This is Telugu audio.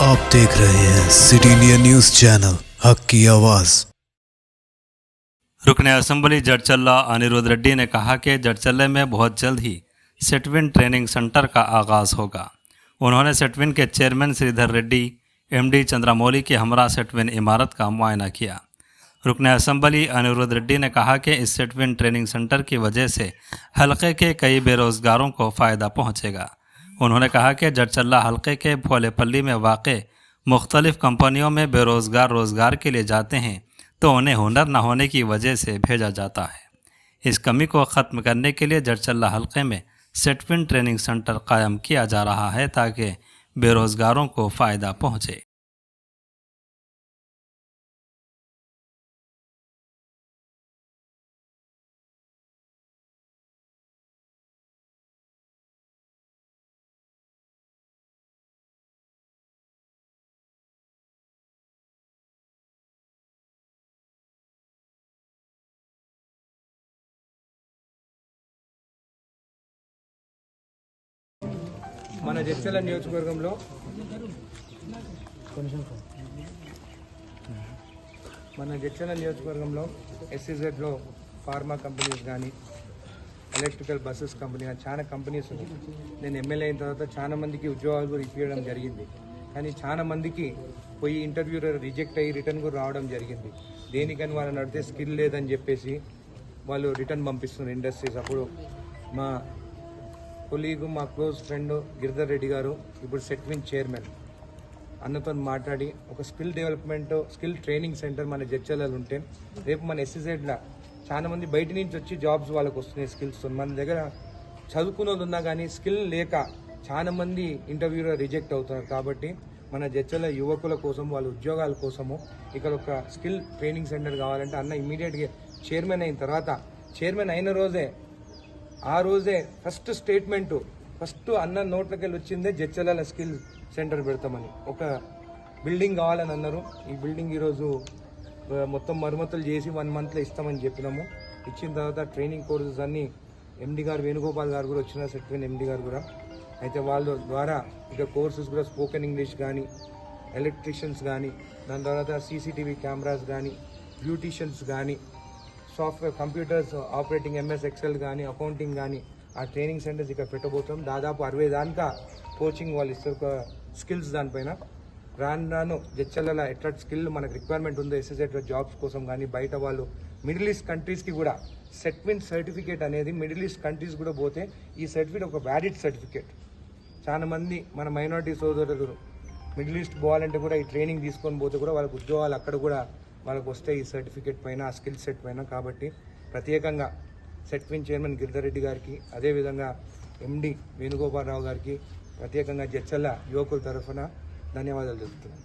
आप देख रहे हैं सिटी इंडिया न्यूज चैनल, हक की आवाज। रुकने असेंबली जड़चल्ला अनिरुद्ध रेड्डी ने कहा कि जड़चल्ले में बहुत जल्द ही सेटविन ट्रेनिंग सेंटर का आगाज़ होगा। उन्होंने सेटविन के चेयरमैन श्रीधर रेड्डी, एमडी चंद्रामौली की हमरा सेटविन इमारत का मुआयना किया। रुकने असेंबली अनिरुद्ध रेड्डी ने कहा कि इस सेटविन ट्रेनिंग सेंटर की वजह से हलके के कई बेरोज़गारों को फ़ायदा पहुँचेगा। उन्होंने कहा कि जड़चल्ला हलके के भोलेपल्ली में वाक़ मुख्तलिफ़ कंपनियों में बेरोज़गार रोज़गार के लिए जाते हैं तो उन्हें हुनर न होने की वजह से भेजा जाता है। इस कमी को ख़त्म करने के लिए जड़चल्ला हलके में सेटविन ट्रेनिंग सेंटर कायम किया जा रहा है ताकि बेरोज़गारों को फ़ायदा पहुँचे। మన జడ్చర్ల నియోజకవర్గంలో ఎస్సీజెడ్లో ఫార్మా కంపెనీస్ కానీ ఎలక్ట్రికల్ బస్సెస్ కంపెనీ కానీ చాలా కంపెనీస్ ఉన్నాయి. నేను ఎమ్మెల్యే అయిన తర్వాత చాలా మందికి ఉద్యోగాలు కూడా ఇప్పించడం జరిగింది. కానీ చాలా మందికి పోయి ఇంటర్వ్యూ రిజెక్ట్ అయ్యి రిటర్న్ కూడా రావడం జరిగింది. దేనికని వాళ్ళని అడిగితే స్కిల్ లేదని చెప్పేసి వాళ్ళు రిటర్న్ పంపిస్తున్నారు ఇండస్ట్రీస్. అప్పుడు మా కొలీగ్, మా క్లోజ్ ఫ్రెండ్ గిరిధర్ రెడ్డి గారు ఇప్పుడు సెట్విన్ చైర్మన్ అన్నతో మాట్లాడి ఒక skill development, skill training centre మన జడ్చర్లలో ఉంటే రేపు మన ఎస్సీజెడ్లో చాలా మంది బయట నుంచి వచ్చి జాబ్స్ వాళ్ళకి వస్తున్నాయి స్కిల్స్. మన దగ్గర చదువుకున్నది ఉన్నా కానీ స్కిల్ లేక చాలా మంది ఇంటర్వ్యూలో రిజెక్ట్ అవుతున్నారు. కాబట్టి మన జడ్చర్ల యువకుల కోసం, వాళ్ళ ఉద్యోగాల కోసము ఇక్కడ ఒక స్కిల్ ట్రైనింగ్ సెంటర్ కావాలంటే అన్న ఇమీడియట్గా చైర్మన్ అయిన తర్వాత, చైర్మన్ అయిన రోజే ఫస్ట్ స్టేట్మెంట్ అన్న నోట్లకి వెళ్ళి వచ్చిందే జడ్చర్ల స్కిల్ సెంటర్ పెడతామని. ఒక బిల్డింగ్ కావాలని అన్నారు. ఈ బిల్డింగ్ ఈరోజు మొత్తం మరమ్మతులు చేసి 1 monthలో ఇస్తామని చెప్పినాము. ఇచ్చిన తర్వాత ట్రైనింగ్ కోర్సెస్ అన్నీ ఎండి గారు వేణుగోపాల్ గారు కూడా వచ్చిన సెట్విన్ ఎండి గారు కూడా అయితే వాళ్ళ ద్వారా ఇక కోర్సెస్ కూడా స్పోకెన్ ఇంగ్లీష్ కానీ, ఎలక్ట్రీషియన్స్ కానీ, దాని తర్వాత సీసీటీవీ కెమెరాస్ కానీ, బ్యూటీషియన్స్ కానీ, software computers operating MS Excel కానీ, అకౌంటింగ్ కానీ ఆ ట్రైనింగ్ సెంటర్స్ ఇక్కడ పెట్టబోతాం. దాదాపు 60 దాకా కోచింగ్ వాళ్ళు ఇస్తారు ఒక స్కిల్స్ దానిపైన. రాను జడ్చర్లలో ఎట్లా స్కిల్ మనకు రిక్వైర్మెంట్ ఉందో ఎస్ఎస్ఎడ్ జాబ్స్ కోసం కానీ, బయట వాళ్ళు మిడిల్ ఈస్ట్ కంట్రీస్కి కూడా సెట్విన్ సర్టిఫికేట్ అనేది మిడిల్ ఈస్ట్ కంట్రీస్ కూడా పోతే ఈ సర్టిఫికేట్ ఒక వ్యాలిడ్ సర్టిఫికేట్. చాలా మంది మన మైనారిటీ సోదరులు మిడిల్ ఈస్ట్ పోవాలంటే కూడా ఈ ట్రైనింగ్ తీసుకొని పోతే కూడా వాళ్ళకి ఉద్యోగాలు అక్కడ కూడా వాళ్ళకు వస్తాయి ఈ సర్టిఫికేట్ పైన, ఆ స్కిల్ సెట్ పైన. కాబట్టి ప్రత్యేకంగా సెట్విన్ చైర్మన్ గిరిధర్ రెడ్డి గారికి, అదేవిధంగా ఎండి వేణుగోపాలరావు గారికి ప్రత్యేకంగా జడ్చర్ల యువకుల తరఫున ధన్యవాదాలు తెలుపుతున్నాను.